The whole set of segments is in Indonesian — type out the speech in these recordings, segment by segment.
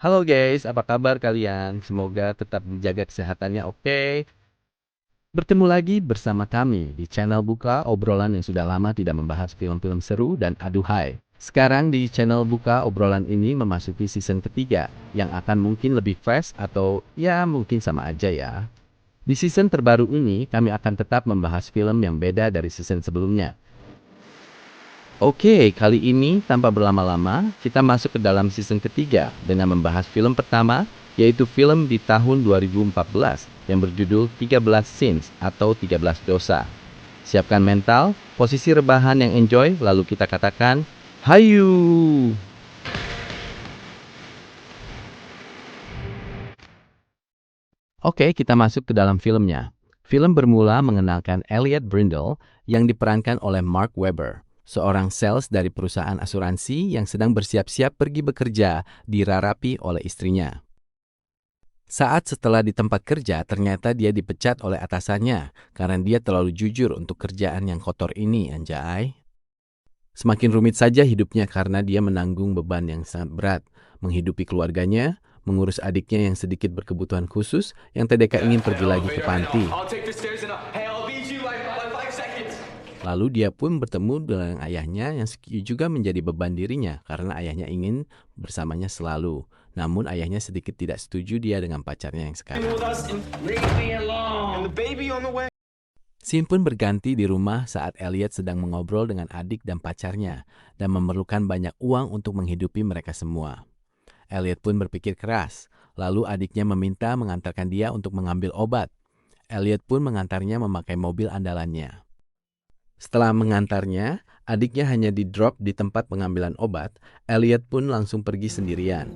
Halo guys, apa kabar kalian? Semoga tetap menjaga kesehatannya, oke? Bertemu lagi bersama kami di channel Buka, obrolan yang sudah lama tidak membahas film-film seru dan aduhai. Sekarang di channel Buka, obrolan ini memasuki season ketiga, yang akan mungkin lebih fresh atau ya mungkin sama aja ya. Di season terbaru ini, kami akan tetap membahas film yang beda dari season sebelumnya. Oke, kali ini tanpa berlama-lama, kita masuk ke dalam season ketiga dengan membahas film pertama, yaitu film di tahun 2014 yang berjudul 13 Sins atau 13 Dosa. Siapkan mental, posisi rebahan yang enjoy, lalu kita katakan, Hayu! Oke, kita masuk ke dalam filmnya. Film bermula mengenalkan Elliot Brindle yang diperankan oleh Mark Webber, seorang sales dari perusahaan asuransi yang sedang bersiap-siap pergi bekerja dirarapi oleh istrinya. Saat setelah di tempat kerja, ternyata dia dipecat oleh atasannya karena dia terlalu jujur untuk kerjaan yang kotor ini, anjay. Semakin rumit saja hidupnya karena dia menanggung beban yang sangat berat, menghidupi keluarganya, mengurus adiknya yang sedikit berkebutuhan khusus, yang TDK ingin pergi lagi ke panti. Lalu dia pun bertemu dengan ayahnya yang juga menjadi beban dirinya karena ayahnya ingin bersamanya selalu. Namun ayahnya sedikit tidak setuju dia dengan pacarnya yang sekarang. Scene pun berganti di rumah saat Elliot sedang mengobrol dengan adik dan pacarnya dan memerlukan banyak uang untuk menghidupi mereka semua. Elliot pun berpikir keras, lalu adiknya meminta mengantarkan dia untuk mengambil obat. Elliot pun mengantarnya memakai mobil andalannya. Setelah mengantarnya, adiknya hanya di-drop di tempat pengambilan obat, Elliot pun langsung pergi sendirian.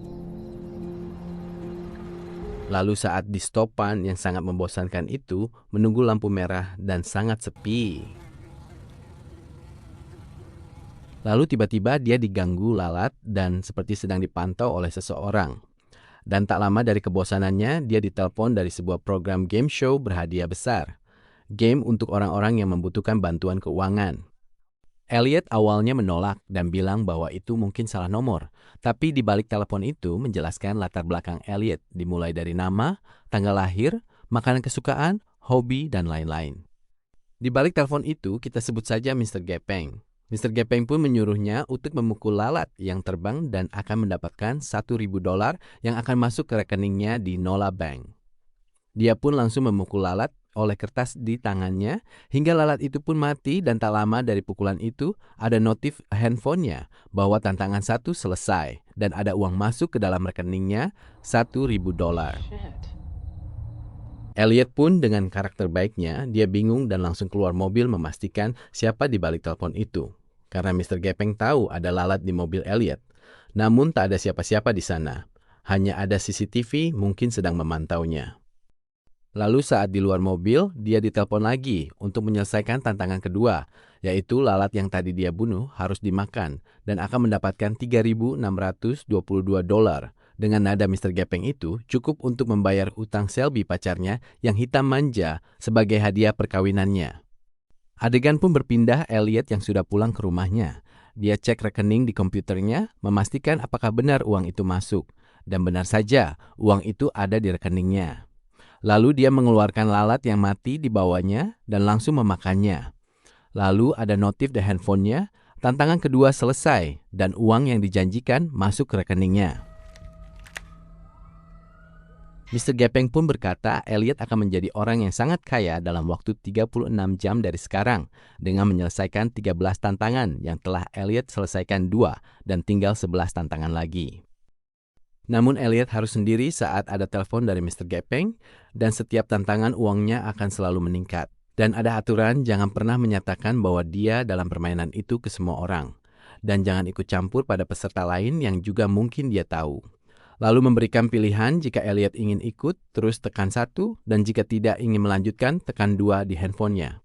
Lalu saat di stopan yang sangat membosankan itu, menunggu lampu merah dan sangat sepi. Lalu tiba-tiba dia diganggu lalat dan seperti sedang dipantau oleh seseorang. Dan tak lama dari kebosanannya, dia ditelepon dari sebuah program game show berhadiah besar. Game untuk orang-orang yang membutuhkan bantuan keuangan. Elliot awalnya menolak dan bilang bahwa itu mungkin salah nomor. Tapi di balik telepon itu menjelaskan latar belakang Elliot dimulai dari nama, tanggal lahir, makanan kesukaan, hobi, dan lain-lain. Di balik telepon itu kita sebut saja Mr. Gepeng. Mr. Gepeng pun menyuruhnya untuk memukul lalat yang terbang dan akan mendapatkan $1.000 yang akan masuk ke rekeningnya di Nola Bank. Dia pun langsung memukul lalat oleh kertas di tangannya hingga lalat itu pun mati dan tak lama dari pukulan itu ada notif handphonenya bahwa tantangan 1 selesai dan ada uang masuk ke dalam rekeningnya $1.000. Elliot pun dengan karakter baiknya dia bingung dan langsung keluar mobil memastikan siapa di balik telepon itu. Karena Mr. Gepeng tahu ada lalat di mobil Elliot. Namun tak ada siapa-siapa di sana. Hanya ada CCTV mungkin sedang memantaunya. Lalu saat di luar mobil, dia ditelepon lagi untuk menyelesaikan tantangan kedua, yaitu lalat yang tadi dia bunuh harus dimakan dan akan mendapatkan $3.622. Dengan nada Mr. Gepeng itu cukup untuk membayar utang Selby pacarnya yang hitam manja sebagai hadiah perkawinannya. Adegan pun berpindah Elliot yang sudah pulang ke rumahnya. Dia cek rekening di komputernya, memastikan apakah benar uang itu masuk. Dan benar saja, uang itu ada di rekeningnya. Lalu dia mengeluarkan lalat yang mati di bawahnya dan langsung memakannya. Lalu ada notif di handphonenya, tantangan kedua selesai dan uang yang dijanjikan masuk ke rekeningnya. Mr. Gepeng pun berkata Elliot akan menjadi orang yang sangat kaya dalam waktu 36 jam dari sekarang dengan menyelesaikan 13 tantangan yang telah Elliot selesaikan 2 dan tinggal 11 tantangan lagi. Namun Elliot harus sendiri saat ada telepon dari Mr. Gepeng dan setiap tantangan uangnya akan selalu meningkat. Dan ada aturan jangan pernah menyatakan bahwa dia dalam permainan itu ke semua orang. Dan jangan ikut campur pada peserta lain yang juga mungkin dia tahu. Lalu memberikan pilihan jika Elliot ingin ikut terus tekan 1 dan jika tidak ingin melanjutkan tekan 2 di handphonenya.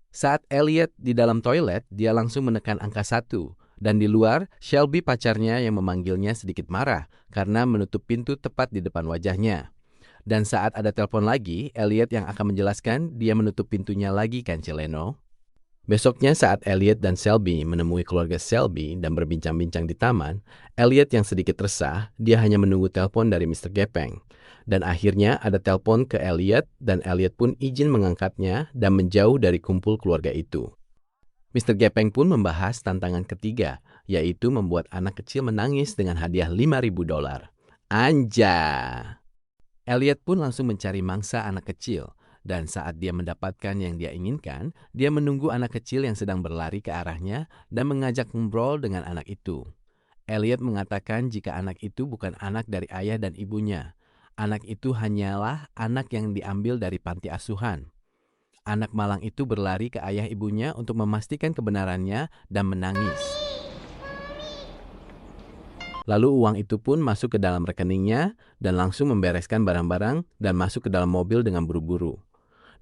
Saat Elliot di dalam toilet dia langsung menekan angka 1. Dan di luar, Shelby pacarnya yang memanggilnya sedikit marah karena menutup pintu tepat di depan wajahnya. Dan saat ada telepon lagi, Elliot yang akan menjelaskan dia menutup pintunya lagi kan Celeno. Besoknya saat Elliot dan Shelby menemui keluarga Shelby dan berbincang-bincang di taman, Elliot yang sedikit resah, dia hanya menunggu telepon dari Mr. Gepeng. Dan akhirnya ada telepon ke Elliot dan Elliot pun izin mengangkatnya dan menjauh dari kumpul keluarga itu. Mr. Gepeng pun membahas tantangan ketiga, yaitu membuat anak kecil menangis dengan hadiah $5.000. Anja! Elliot pun langsung mencari mangsa anak kecil. Dan saat dia mendapatkan yang dia inginkan, dia menunggu anak kecil yang sedang berlari ke arahnya dan mengajak ngobrol dengan anak itu. Elliot mengatakan jika anak itu bukan anak dari ayah dan ibunya. Anak itu hanyalah anak yang diambil dari panti asuhan. Anak malang itu berlari ke ayah ibunya untuk memastikan kebenarannya dan menangis. Lalu uang itu pun masuk ke dalam rekeningnya dan langsung membereskan barang-barang dan masuk ke dalam mobil dengan buru-buru.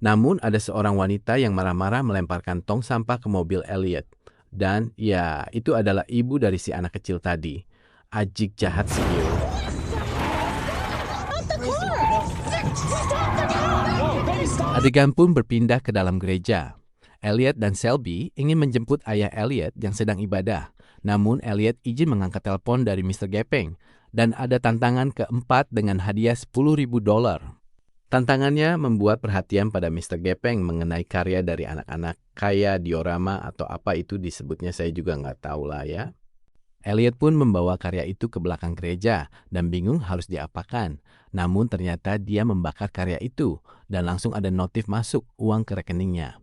Namun ada seorang wanita yang marah-marah melemparkan tong sampah ke mobil Elliot. Dan ya, itu adalah ibu dari si anak kecil tadi. Ajik jahat si Io. Adegan pun berpindah ke dalam gereja. Elliot dan Shelby ingin menjemput ayah Elliot yang sedang ibadah. Namun Elliot izin mengangkat telepon dari Mr. Gepeng. Dan ada tantangan keempat dengan hadiah $10.000. Tantangannya membuat perhatian pada Mr. Gepeng mengenai karya dari anak-anak kaya diorama atau apa itu disebutnya, saya juga nggak tahu lah ya. Elliot pun membawa karya itu ke belakang gereja dan bingung harus diapakan. Namun ternyata dia membakar karya itu dan langsung ada notif masuk uang ke rekeningnya.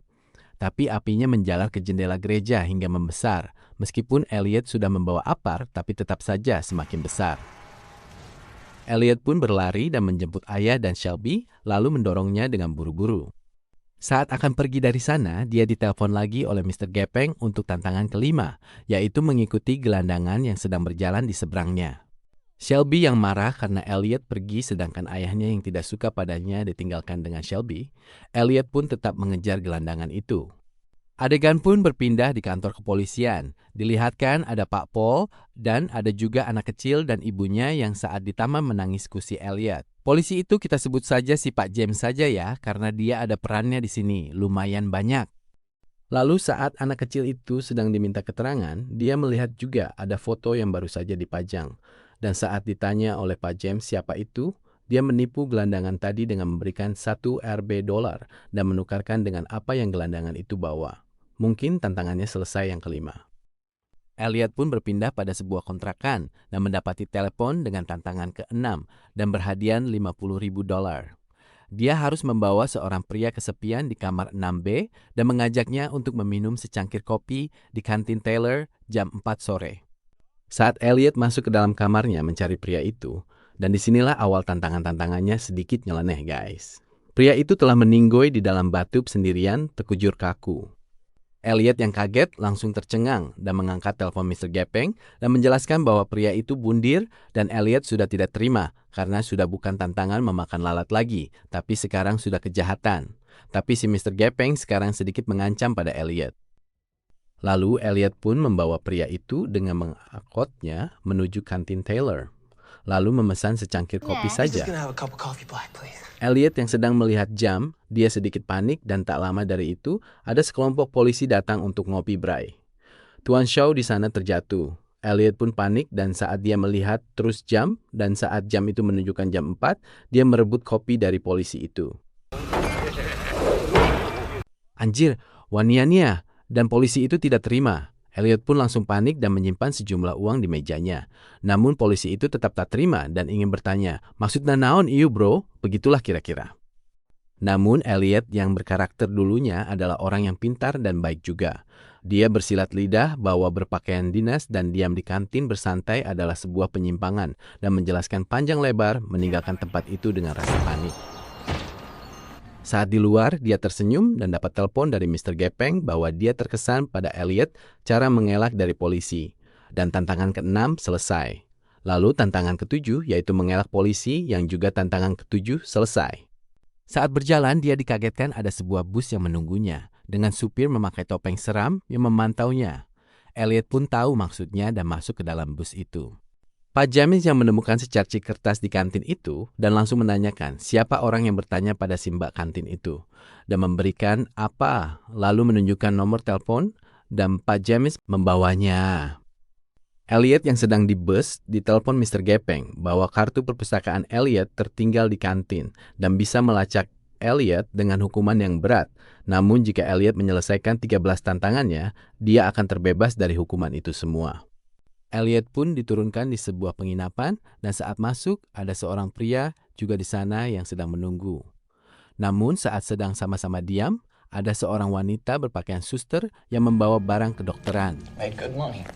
Tapi apinya menjalar ke jendela gereja hingga membesar. Meskipun Elliot sudah membawa apar, tapi tetap saja semakin besar. Elliot pun berlari dan menjemput ayah dan Shelby, lalu mendorongnya dengan buru-buru. Saat akan pergi dari sana, dia ditelepon lagi oleh Mr. Gepeng untuk tantangan kelima, yaitu mengikuti gelandangan yang sedang berjalan di seberangnya. Shelby yang marah karena Elliot pergi sedangkan ayahnya yang tidak suka padanya ditinggalkan dengan Shelby, Elliot pun tetap mengejar gelandangan itu. Adegan pun berpindah di kantor kepolisian. Dilihatkan ada Pak Paul dan ada juga anak kecil dan ibunya yang saat di taman menangis si Elliot. Polisi itu kita sebut saja si Pak James saja ya, karena dia ada perannya di sini, lumayan banyak. Lalu saat anak kecil itu sedang diminta keterangan, dia melihat juga ada foto yang baru saja dipajang. Dan saat ditanya oleh Pak James siapa itu, dia menipu gelandangan tadi dengan memberikan $1 dan menukarkan dengan apa yang gelandangan itu bawa. Mungkin tantangannya selesai yang kelima. Elliot pun berpindah pada sebuah kontrakan dan mendapati telepon dengan tantangan ke-6 dan berhadiah $50.000. Dia harus membawa seorang pria kesepian di kamar 6B dan mengajaknya untuk meminum secangkir kopi di kantin Taylor jam 4 sore. Saat Elliot masuk ke dalam kamarnya mencari pria itu, dan disinilah awal tantangan-tantangannya sedikit nyeleneh guys. Pria itu telah meninggoy di dalam batub sendirian terkujur kaku. Elliot yang kaget langsung tercengang dan mengangkat telepon Mr. Gepeng dan menjelaskan bahwa pria itu bundir dan Elliot sudah tidak terima karena sudah bukan tantangan memakan lalat lagi, tapi sekarang sudah kejahatan. Tapi si Mr. Gepeng sekarang sedikit mengancam pada Elliot. Lalu Elliot pun membawa pria itu dengan mengangkutnya menuju kantin Taylor. Lalu memesan secangkir kopi saja. Elliot yang sedang melihat jam, dia sedikit panik dan tak lama dari itu ada sekelompok polisi datang untuk ngopi bray. Tuan Shaw di sana terjatuh. Elliot pun panik dan saat dia melihat terus jam dan saat jam itu menunjukkan jam 4, dia merebut kopi dari polisi itu. Anjir, waniania, dan polisi itu tidak terima. Elliot pun langsung panik dan menyimpan sejumlah uang di mejanya. Namun polisi itu tetap tak terima dan ingin bertanya, maksudnya naon ieu bro? Begitulah kira-kira. Namun Elliot yang berkarakter dulunya adalah orang yang pintar dan baik juga. Dia bersilat lidah bahwa berpakaian dinas dan diam di kantin bersantai adalah sebuah penyimpangan dan menjelaskan panjang lebar meninggalkan tempat itu dengan rasa panik. Saat di luar, dia tersenyum dan dapat telepon dari Mr. Gepeng bahwa dia terkesan pada Elliot cara mengelak dari polisi. Dan tantangan ke-6 selesai. Lalu tantangan ke-7 yaitu mengelak polisi yang juga tantangan ke-7 selesai. Saat berjalan, dia dikagetkan ada sebuah bus yang menunggunya dengan supir memakai topeng seram yang memantaunya. Elliot pun tahu maksudnya dan masuk ke dalam bus itu. Pak James yang menemukan secercik kertas di kantin itu dan langsung menanyakan siapa orang yang bertanya pada si mbak kantin itu dan memberikan apa, lalu menunjukkan nomor telepon dan Pak James membawanya. Elliot yang sedang di bus ditelepon Mr. Gepeng bahwa kartu perpustakaan Elliot tertinggal di kantin dan bisa melacak Elliot dengan hukuman yang berat. Namun jika Elliot menyelesaikan 13 tantangannya, dia akan terbebas dari hukuman itu semua. Elliot pun diturunkan di sebuah penginapan dan saat masuk ada seorang pria juga di sana yang sedang menunggu. Namun saat sedang sama-sama diam, ada seorang wanita berpakaian suster yang membawa barang kedokteran. Made good money.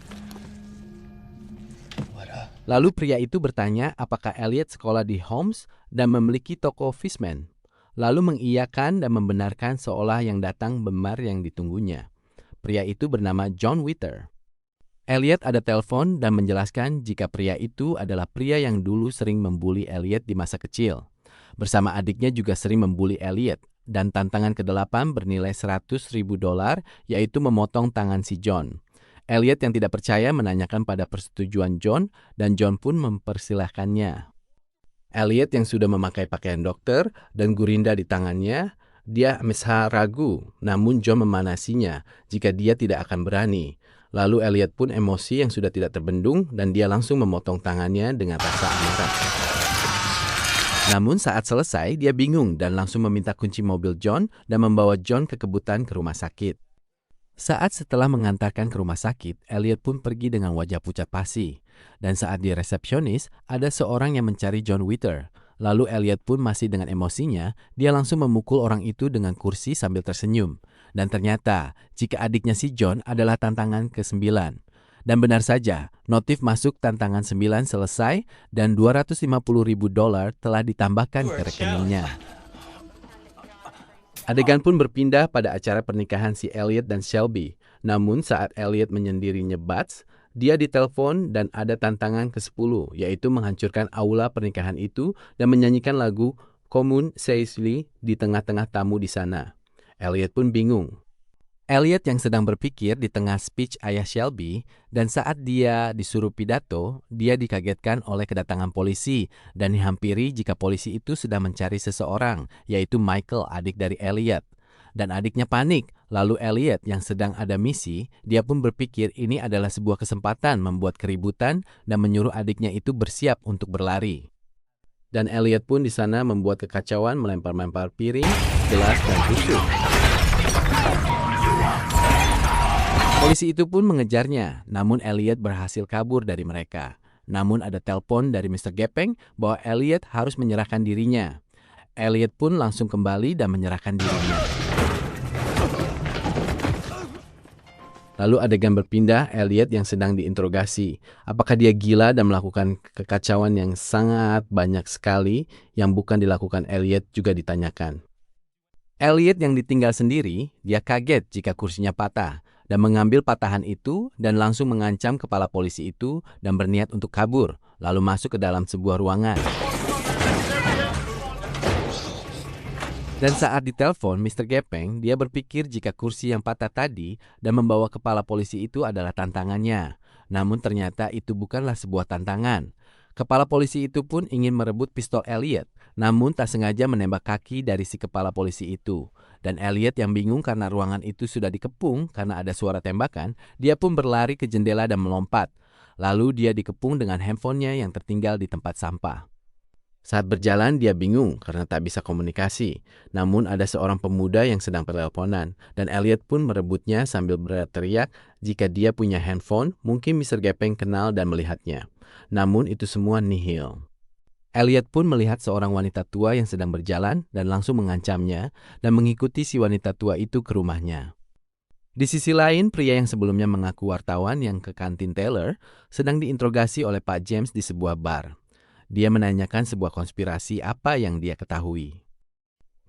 Lalu pria itu bertanya apakah Elliot sekolah di Holmes dan memiliki toko Fishman. Lalu mengiyakan dan membenarkan seolah yang datang benar yang ditunggunya. Pria itu bernama John Witter. Elliot ada telepon dan menjelaskan jika pria itu adalah pria yang dulu sering membuli Elliot di masa kecil. Bersama adiknya juga sering membuli Elliot. Dan tantangan ke-8 bernilai $100,000 yaitu memotong tangan si John. Elliot yang tidak percaya menanyakan pada persetujuan John dan John pun mempersilahkannya. Elliot yang sudah memakai pakaian dokter dan gurinda di tangannya, dia mesra ragu, namun John memanasinya jika dia tidak akan berani. Lalu Elliot pun emosi yang sudah tidak terbendung dan dia langsung memotong tangannya dengan rasa amarah. Namun saat selesai, dia bingung dan langsung meminta kunci mobil John dan membawa John ke kebutuhan ke rumah sakit. Saat setelah mengantarkan ke rumah sakit, Elliot pun pergi dengan wajah pucat pasi. Dan saat di resepsionis, ada seorang yang mencari John Witter. Lalu Elliot pun masih dengan emosinya, dia langsung memukul orang itu dengan kursi sambil tersenyum. Dan ternyata, jika adiknya si John adalah tantangan ke-9. Dan benar saja, notif masuk tantangan 9 selesai dan $250,000 telah ditambahkan ke rekeningnya. Adegan pun berpindah pada acara pernikahan si Elliot dan Shelby. Namun saat Elliot menyendirinya Butts, dia ditelepon dan ada tantangan ke-10, yaitu menghancurkan aula pernikahan itu dan menyanyikan lagu Common Seisli di tengah-tengah tamu di sana. Elliot pun bingung. Elliot yang sedang berpikir di tengah speech ayah Shelby, dan saat dia disuruh pidato, dia dikagetkan oleh kedatangan polisi dan dihampiri jika polisi itu sedang mencari seseorang, yaitu Michael, adik dari Elliot. Dan adiknya panik, lalu Elliot yang sedang ada misi, dia pun berpikir ini adalah sebuah kesempatan membuat keributan dan menyuruh adiknya itu bersiap untuk berlari. Dan Elliot pun di sana membuat kekacauan melempar-lempar piring, gelas, dan tusuk. Polisi itu pun mengejarnya, namun Elliot berhasil kabur dari mereka. Namun ada telepon dari Mr. Gepeng bahwa Elliot harus menyerahkan dirinya. Elliot pun langsung kembali dan menyerahkan dirinya. Lalu adegan berpindah, Elliot yang sedang diinterogasi. Apakah dia gila dan melakukan kekacauan yang sangat banyak sekali yang bukan dilakukan Elliot juga ditanyakan. Elliot yang ditinggal sendiri, dia kaget jika kursinya patah. Dan mengambil patahan itu dan langsung mengancam kepala polisi itu dan berniat untuk kabur, lalu masuk ke dalam sebuah ruangan. Dan saat ditelepon Mr. Gepeng, dia berpikir jika kursi yang patah tadi dan membawa kepala polisi itu adalah tantangannya. Namun ternyata itu bukanlah sebuah tantangan. Kepala polisi itu pun ingin merebut pistol Elliot, namun tak sengaja menembak kaki dari si kepala polisi itu. Dan Elliot yang bingung karena ruangan itu sudah dikepung karena ada suara tembakan, dia pun berlari ke jendela dan melompat. Lalu dia dikepung dengan handphonenya yang tertinggal di tempat sampah. Saat berjalan dia bingung karena tak bisa komunikasi. Namun ada seorang pemuda yang sedang berteleponan dan Elliot pun merebutnya sambil berteriak jika dia punya handphone, mungkin Mr. Gepeng kenal dan melihatnya. Namun itu semua nihil. Elliot pun melihat seorang wanita tua yang sedang berjalan dan langsung mengancamnya dan mengikuti si wanita tua itu ke rumahnya. Di sisi lain, pria yang sebelumnya mengaku wartawan yang ke kantin Taylor sedang diinterogasi oleh Pak James di sebuah bar. Dia menanyakan sebuah konspirasi apa yang dia ketahui.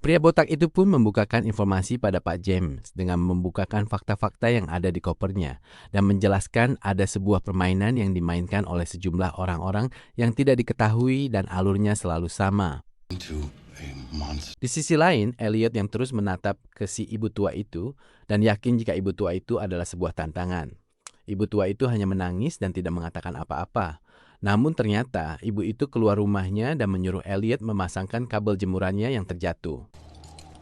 Pria botak itu pun membukakan informasi pada Pak James dengan membukakan fakta-fakta yang ada di kopernya dan menjelaskan ada sebuah permainan yang dimainkan oleh sejumlah orang-orang yang tidak diketahui dan alurnya selalu sama. Di sisi lain, Elliot yang terus menatap ke si ibu tua itu dan yakin jika ibu tua itu adalah sebuah tantangan. Ibu tua itu hanya menangis dan tidak mengatakan apa-apa. Namun ternyata ibu itu keluar rumahnya dan menyuruh Elliot memasangkan kabel jemurannya yang terjatuh.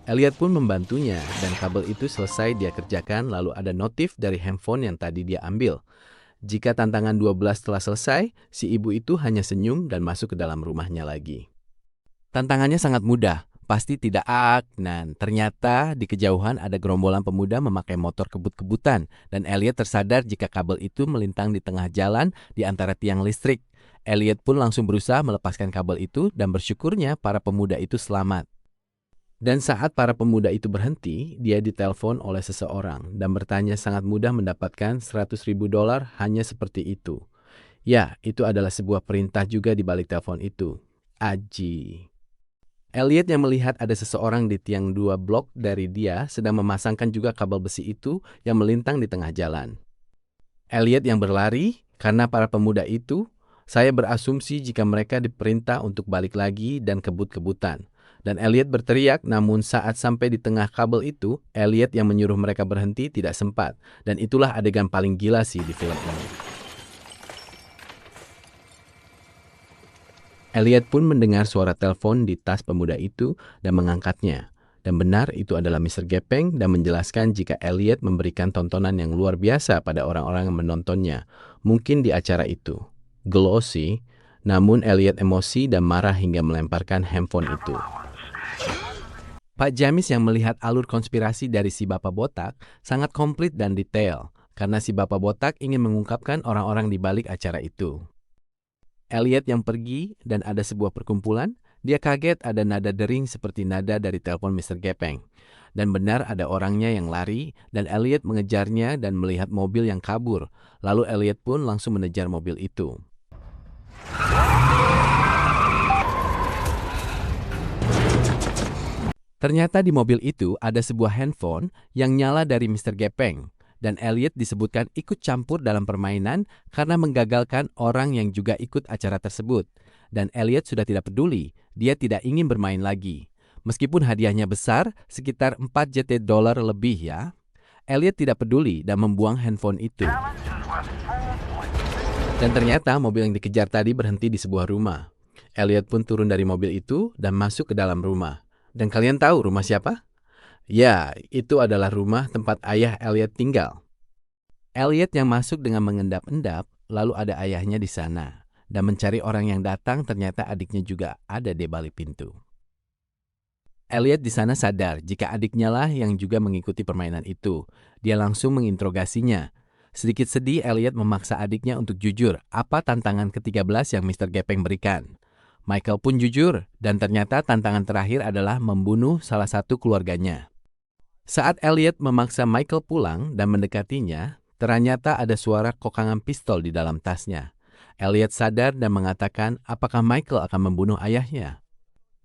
Elliot pun membantunya dan kabel itu selesai dia kerjakan, lalu ada notif dari handphone yang tadi dia ambil. Jika tantangan 12 telah selesai, si ibu itu hanya senyum dan masuk ke dalam rumahnya lagi. Tantangannya sangat mudah, pasti tidak dan ternyata di kejauhan ada gerombolan pemuda memakai motor kebut-kebutan dan Elliot tersadar jika kabel itu melintang di tengah jalan di antara tiang listrik. Elliot pun langsung berusaha melepaskan kabel itu dan bersyukurnya para pemuda itu selamat. Dan saat para pemuda itu berhenti, dia ditelepon oleh seseorang dan bertanya sangat mudah mendapatkan $100.000 hanya seperti itu. Ya, itu adalah sebuah perintah juga di balik telepon itu. Aji. Elliot yang melihat ada seseorang di tiang 2 blok dari dia sedang memasangkan juga kabel besi itu yang melintang di tengah jalan. Elliot yang berlari karena para pemuda itu, saya berasumsi jika mereka diperintah untuk balik lagi dan kebut-kebutan. Dan Elliot berteriak, namun saat sampai di tengah kabel itu, Elliot yang menyuruh mereka berhenti tidak sempat. Dan itulah adegan paling gila sih di film ini. Elliot pun mendengar suara telepon di tas pemuda itu dan mengangkatnya. Dan benar itu adalah Mr. Gepeng dan menjelaskan jika Elliot memberikan tontonan yang luar biasa pada orang-orang yang menontonnya. Mungkin di acara itu. Glossy, namun Elliot emosi dan marah hingga melemparkan handphone itu. Pak James yang melihat alur konspirasi dari si Bapak Botak sangat komplit dan detail karena si Bapak Botak ingin mengungkapkan orang-orang di balik acara itu. Elliot yang pergi dan ada sebuah perkumpulan, dia kaget ada nada dering seperti nada dari telepon Mr. Gepeng. Dan benar ada orangnya yang lari dan Elliot mengejarnya dan melihat mobil yang kabur. Lalu Elliot pun langsung mengejar mobil itu. Ternyata di mobil itu ada sebuah handphone yang nyala dari Mr. Gepeng. Dan Elliot disebutkan ikut campur dalam permainan karena menggagalkan orang yang juga ikut acara tersebut. Dan Elliot sudah tidak peduli, dia tidak ingin bermain lagi. Meskipun hadiahnya besar, sekitar 4 JT dolar lebih ya. Elliot tidak peduli dan membuang handphone itu. Dan ternyata mobil yang dikejar tadi berhenti di sebuah rumah. Elliot pun turun dari mobil itu dan masuk ke dalam rumah. Dan kalian tahu rumah siapa? Ya, itu adalah rumah tempat ayah Elliot tinggal. Elliot yang masuk dengan mengendap-endap, lalu ada ayahnya di sana. Dan mencari orang yang datang, ternyata adiknya juga ada di balik pintu. Elliot di sana sadar jika adiknya lah yang juga mengikuti permainan itu. Dia langsung menginterogasinya. Sedikit sedih, Elliot memaksa adiknya untuk jujur apa tantangan ke-13 yang Mr. Gepeng berikan. Michael pun jujur, dan ternyata tantangan terakhir adalah membunuh salah satu keluarganya. Saat Elliot memaksa Michael pulang dan mendekatinya, ternyata ada suara kokangan pistol di dalam tasnya. Elliot sadar dan mengatakan apakah Michael akan membunuh ayahnya.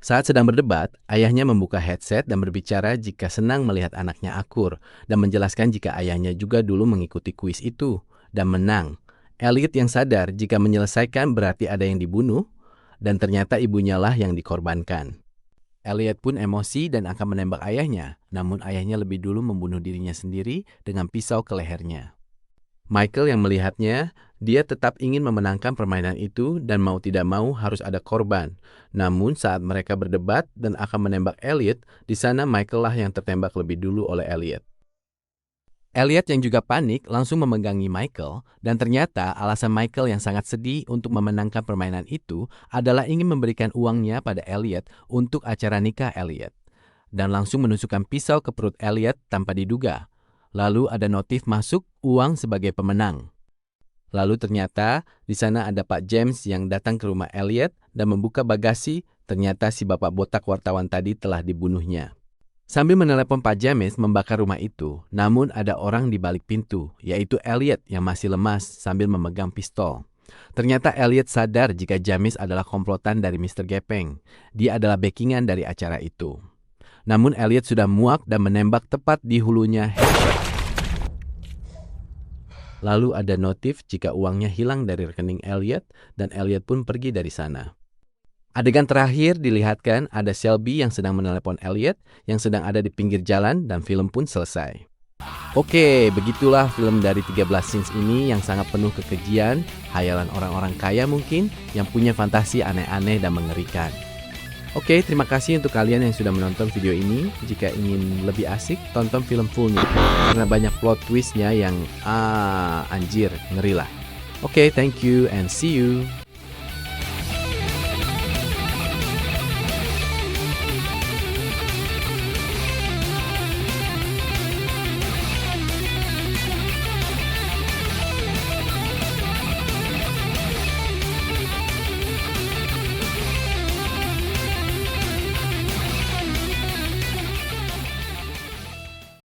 Saat sedang berdebat, ayahnya membuka headset dan berbicara jika senang melihat anaknya akur dan menjelaskan jika ayahnya juga dulu mengikuti kuis itu dan menang. Elliot yang sadar jika menyelesaikan berarti ada yang dibunuh dan ternyata ibunya lah yang dikorbankan. Elliot pun emosi dan akan menembak ayahnya, namun ayahnya lebih dulu membunuh dirinya sendiri dengan pisau ke lehernya. Michael yang melihatnya, dia tetap ingin memenangkan permainan itu dan mau tidak mau harus ada korban. Namun saat mereka berdebat dan akan menembak Elliot, di sana Michael lah yang tertembak lebih dulu oleh Elliot. Elliot yang juga panik langsung memegangi Michael dan ternyata alasan Michael yang sangat sedih untuk memenangkan permainan itu adalah ingin memberikan uangnya pada Elliot untuk acara nikah Elliot. Dan langsung menusukkan pisau ke perut Elliot tanpa diduga. Lalu ada notif masuk uang sebagai pemenang. Lalu ternyata di sana ada Pak James yang datang ke rumah Elliot dan membuka bagasi, ternyata si Bapak Botak wartawan tadi telah dibunuhnya. Sambil menelepon Pak James membakar rumah itu, namun ada orang di balik pintu, yaitu Elliot yang masih lemas sambil memegang pistol. Ternyata Elliot sadar jika James adalah komplotan dari Mr. Gepeng. Dia adalah backingan dari acara itu. Namun Elliot sudah muak dan menembak tepat di hulunya headshot. Lalu ada notif jika uangnya hilang dari rekening Elliot dan Elliot pun pergi dari sana. Adegan terakhir dilihatkan ada Shelby yang sedang menelepon Elliot yang sedang ada di pinggir jalan dan film pun selesai. Oke, begitulah film dari 13 Scenes ini yang sangat penuh kekejian, hayalan orang-orang kaya mungkin, yang punya fantasi aneh-aneh dan mengerikan. Oke, terima kasih untuk kalian yang sudah menonton video ini. Jika ingin lebih asik, tonton film fullnya, karena banyak plot twistnya yang anjir, ngeri lah. Oke, thank you and see you.